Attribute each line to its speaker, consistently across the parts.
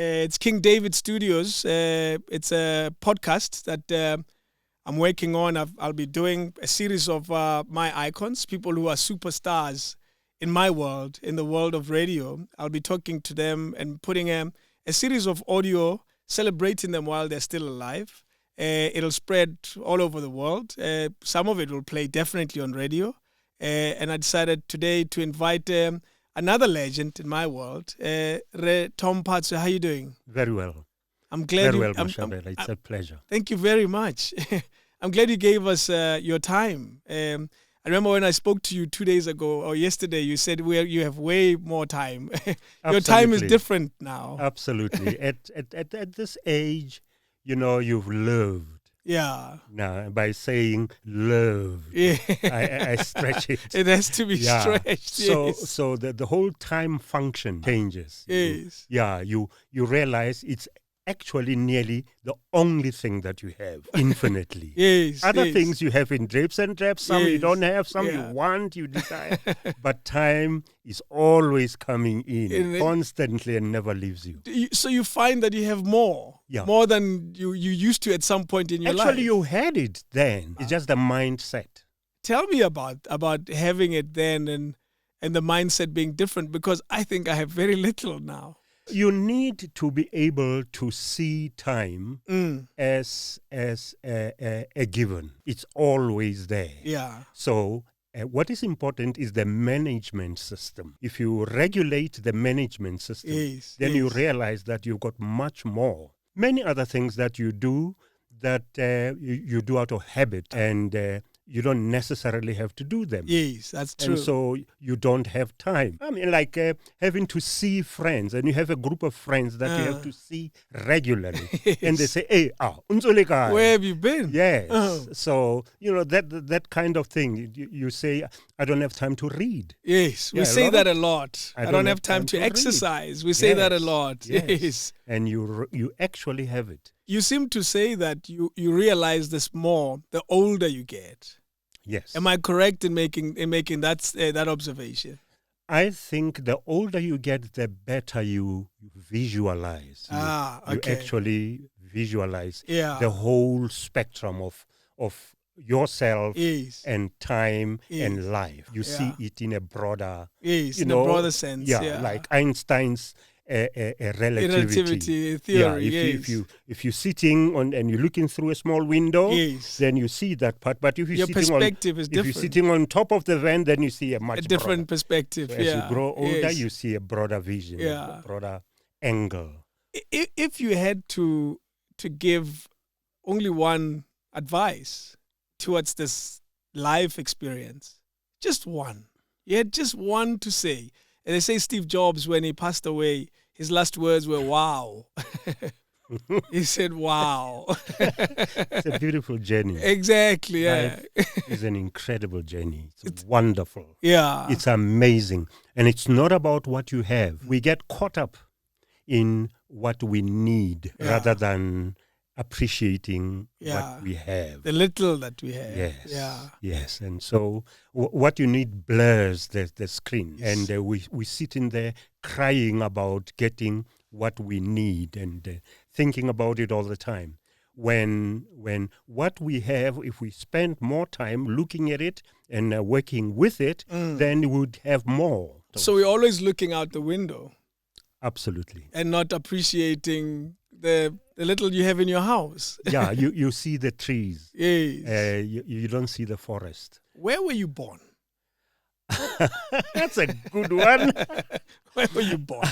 Speaker 1: It's King David Studios. It's a podcast that I'm working on. I'll be doing a series of my icons, people who are superstars in my world, in the world of radio. I'll be talking to them and putting a series of audio, celebrating them while they're still alive. It'll spread all over the world. Some of it will play definitely on radio. And I decided today to invite another legend in my world, Tom Mphatsoe. How are you doing?
Speaker 2: Very well.
Speaker 1: I'm glad.
Speaker 2: Very well, Mashabela. It's a pleasure.
Speaker 1: Thank you very much. I'm glad you gave us your time. I remember when I spoke to you 2 days ago or yesterday, you said you have way more time. Your time is different now.
Speaker 2: Absolutely. At this age, you've lived.
Speaker 1: Yeah.
Speaker 2: Now, by saying love, I stretch it.
Speaker 1: It has to be stretched.
Speaker 2: So the whole time function changes.
Speaker 1: Yes.
Speaker 2: You realize it's actually nearly the only thing that you have infinitely.
Speaker 1: Yes.
Speaker 2: Other things you have in drips and drabs, some you don't have, some you want, you desire. But time is always coming in constantly and never leaves you.
Speaker 1: So you find that you have more than you used to at some point in your life.
Speaker 2: Actually, you had it then. It's just the mindset.
Speaker 1: Tell me about having it then and the mindset being different, because I think I have very little now.
Speaker 2: You need to be able to see time as a given. It's always there.
Speaker 1: Yeah.
Speaker 2: So what is important is the management system. If you regulate the management system, then you realize that you've got much more. Many other things that you do that you do out of habit, and you don't necessarily have to do them.
Speaker 1: Yes, that's true.
Speaker 2: And so you don't have time. I mean, like having to see friends, and you have a group of friends that you have to see regularly. And they say, hey, Unzoleka.
Speaker 1: Where have you been?
Speaker 2: Yes. So, that kind of thing. You say, I don't have time to read.
Speaker 1: Yes, we say that a lot. I don't have time to exercise. We say that a lot. Yes.
Speaker 2: And you actually have it.
Speaker 1: You seem to say that you realize this more the older you get.
Speaker 2: Yes.
Speaker 1: Am I correct in making that observation?
Speaker 2: I think the older you get, the better you visualize.
Speaker 1: Okay.
Speaker 2: You actually visualize the whole spectrum of yourself and time and life. You see it in a broader,
Speaker 1: in a broader sense.
Speaker 2: Yeah, like Einstein's relativity
Speaker 1: theory.
Speaker 2: If you're sitting and you're looking through a small window, then you see that part. But if you're
Speaker 1: perspective is different.
Speaker 2: If you're sitting on top of the van, then you see a much
Speaker 1: different perspective.
Speaker 2: So as you grow older, you see a broader vision, a broader angle.
Speaker 1: If you had to give only one advice towards this life experience, just one. You had just one to say. And they say Steve Jobs, when he passed away, his last words were, wow. He said, wow.
Speaker 2: It's a beautiful journey.
Speaker 1: Exactly, yeah.
Speaker 2: It's an incredible journey. It's wonderful.
Speaker 1: Yeah.
Speaker 2: It's amazing. And it's not about what you have. We get caught up in what we need rather than appreciating what we have.
Speaker 1: The little that we have.
Speaker 2: Yes.
Speaker 1: Yeah.
Speaker 2: Yes. And so what you need blurs the screen. Yes. And we sit in there crying about getting what we need and thinking about it all the time. When what we have, if we spend more time looking at it and working with it, then we would have more.
Speaker 1: So we're always looking out the window.
Speaker 2: Absolutely.
Speaker 1: And not appreciating the little you have in your house.
Speaker 2: Yeah, you see the trees.
Speaker 1: Yes.
Speaker 2: You don't see the forest.
Speaker 1: Where were you born?
Speaker 2: That's a good one.
Speaker 1: Where were you born?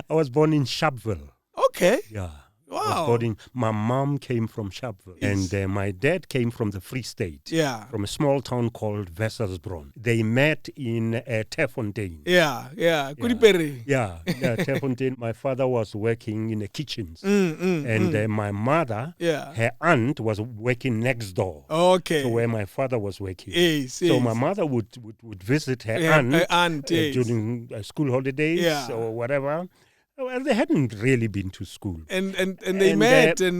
Speaker 2: I was born in Sharpeville.
Speaker 1: Okay.
Speaker 2: Yeah.
Speaker 1: Wow.
Speaker 2: My mom came from Sharpeville, and my dad came from the Free State, from a small town called Wessersbron. They met in Terfontein.
Speaker 1: Kuriperi.
Speaker 2: Yeah, Terfontein. My father was working in the kitchens, and my mother, her aunt, was working next door.
Speaker 1: Okay.
Speaker 2: So where my father was working.
Speaker 1: So
Speaker 2: my mother would visit her aunt during school holidays or whatever. Well, they hadn't really been to school.
Speaker 1: And they met.
Speaker 2: They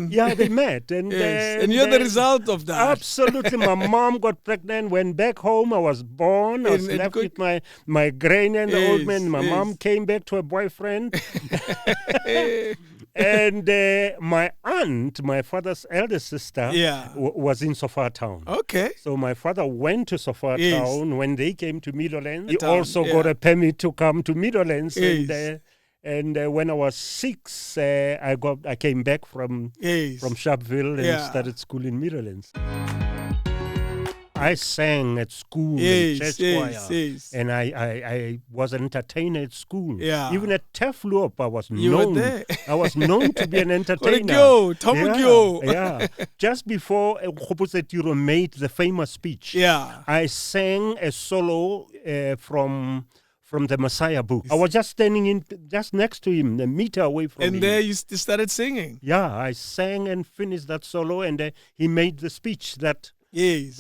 Speaker 2: met. And,
Speaker 1: and you're the result of that.
Speaker 2: Absolutely. My mom got pregnant, went back home. I was born. I was left with my granny and the old man. My mom came back to her boyfriend. And my aunt, my father's elder sister, was in Sofar Town.
Speaker 1: Okay.
Speaker 2: So my father went to Sofar Town when they came to Meadowlands. He
Speaker 1: town,
Speaker 2: also got a permit to come to Meadowlands.
Speaker 1: Yes.
Speaker 2: And when I was 6, I came back from Sharpeville and started school in Meadowlands. I sang at school in church choir, and I was an entertainer at school.
Speaker 1: Yeah.
Speaker 2: Even at Tefluop, I was
Speaker 1: You
Speaker 2: known.
Speaker 1: were there.
Speaker 2: I was known to be an entertainer. Yeah. Just before Kgopotsetiro made the famous speech, I sang a solo from the Messiah book. I was just standing just next to him, a meter away from him.
Speaker 1: And there you started singing.
Speaker 2: Yeah, I sang and finished that solo, and he made the speech that he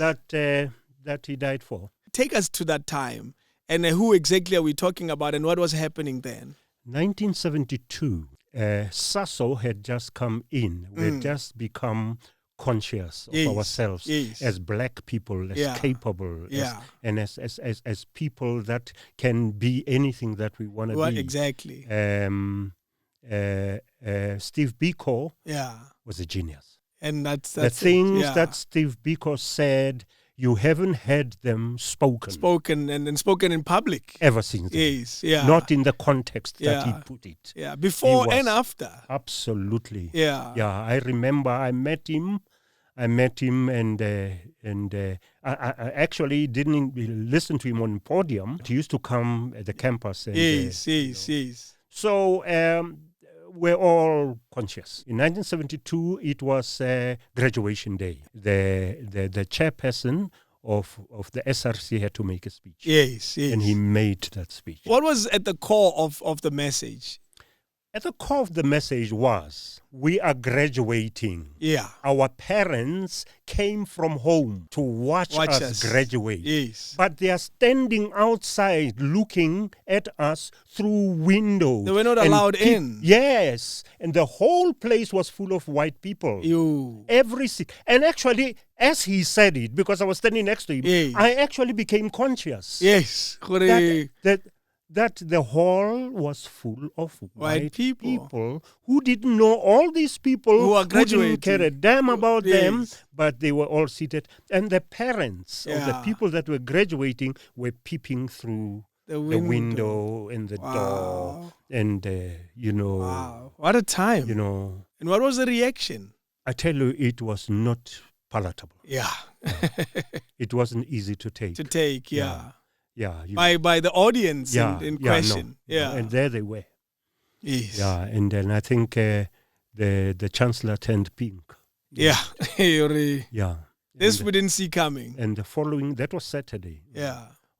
Speaker 2: died for.
Speaker 1: Take us to that time, and who exactly are we talking about, and what was happening then?
Speaker 2: 1972, SASO had just come in. We had just become conscious of ourselves as black people, as capable, as people that can be anything that we want to be.
Speaker 1: Exactly.
Speaker 2: Steve Biko was a genius.
Speaker 1: And that's
Speaker 2: the things that Steve Biko said, you haven't heard them spoken
Speaker 1: and spoken in public
Speaker 2: ever since then. Not in the context that he put it.
Speaker 1: Before and after.
Speaker 2: Absolutely.
Speaker 1: I
Speaker 2: remember I met him and I actually didn't listen to him on podium. He used to come at the campus. And, So we're all conscious. In 1972, it was graduation day. The chairperson of the SRC had to make a speech. And he made that speech.
Speaker 1: What was at the core of the message?
Speaker 2: At the core of the message was, we are graduating. Our parents came from home to watch us graduate. But they are standing outside looking at us through windows.
Speaker 1: They were not allowed in.
Speaker 2: Yes. And the whole place was full of white people. And actually, as he said it, because I was standing next to him, I actually became conscious. That the hall was full of white people who didn't know all these people
Speaker 1: who
Speaker 2: didn't care a damn about them, but they were all seated. And the parents of the people that were graduating were peeping through the window and the door. And,
Speaker 1: Wow. What a time. And what was the reaction?
Speaker 2: I tell you, it was not palatable. It wasn't easy to take. By
Speaker 1: the audience in question.
Speaker 2: And there they were. And then I think the chancellor turned pink.
Speaker 1: This we didn't see coming.
Speaker 2: And the following, that was Saturday.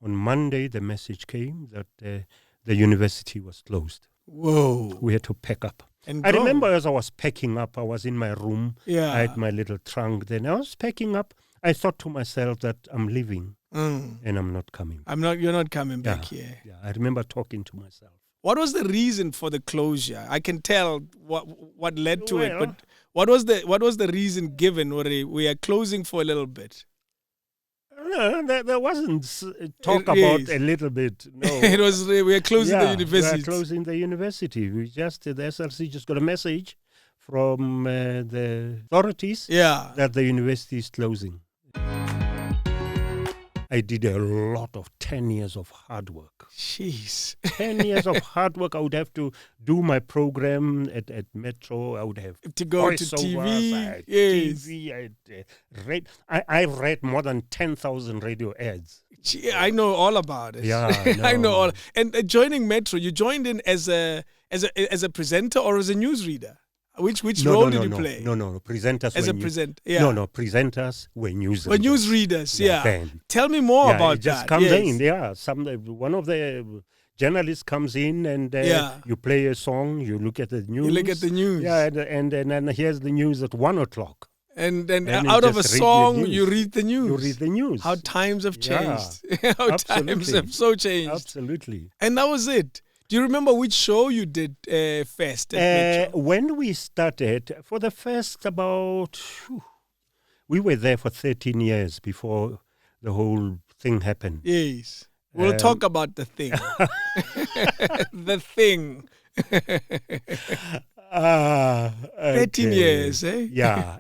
Speaker 2: On Monday, the message came that the university was closed.
Speaker 1: Whoa.
Speaker 2: We had to pack up.
Speaker 1: I
Speaker 2: remember as I was packing up, I was in my room. I had my little trunk. Then I was packing up. I thought to myself that I'm leaving. And I'm not coming.
Speaker 1: You're not coming back here.
Speaker 2: I remember talking to myself.
Speaker 1: What was the reason for the closure? I can tell what led to it, but what was the reason given? We are closing for a little bit.
Speaker 2: No, there wasn't talk about a little bit. No,
Speaker 1: it was we are closing the university.
Speaker 2: We are closing the university. The SRC just got a message from the authorities that the university is closing. I did a lot of 10 years of hard work.
Speaker 1: Jeez.
Speaker 2: 10 years of hard work. I would have to do my program at Metro. I would have
Speaker 1: to go to TV.
Speaker 2: I read more than 10,000 radio ads.
Speaker 1: Gee, I know all about it.
Speaker 2: No.
Speaker 1: I know all. And joining Metro, you joined in as a presenter or as a newsreader? Which role did you play?
Speaker 2: No. Presenters
Speaker 1: as
Speaker 2: were
Speaker 1: a presenter.
Speaker 2: No. Presenters were newsreaders.
Speaker 1: Were newsreaders, Then. Tell me more about
Speaker 2: it just comes in. One of the journalist comes in and you play a song. You look at the news. And then here's the news at 1:00.
Speaker 1: And out of a song, you read the news.
Speaker 2: You read the news.
Speaker 1: How times have changed. How times have so changed.
Speaker 2: Absolutely.
Speaker 1: And that was it. Do you remember which show you did first at Metro?
Speaker 2: When we started, for the first we were there for 13 years before the whole thing happened.
Speaker 1: Yes. We'll talk about the thing. The thing.
Speaker 2: Ah,
Speaker 1: 13
Speaker 2: okay.
Speaker 1: years, eh?
Speaker 2: Yeah.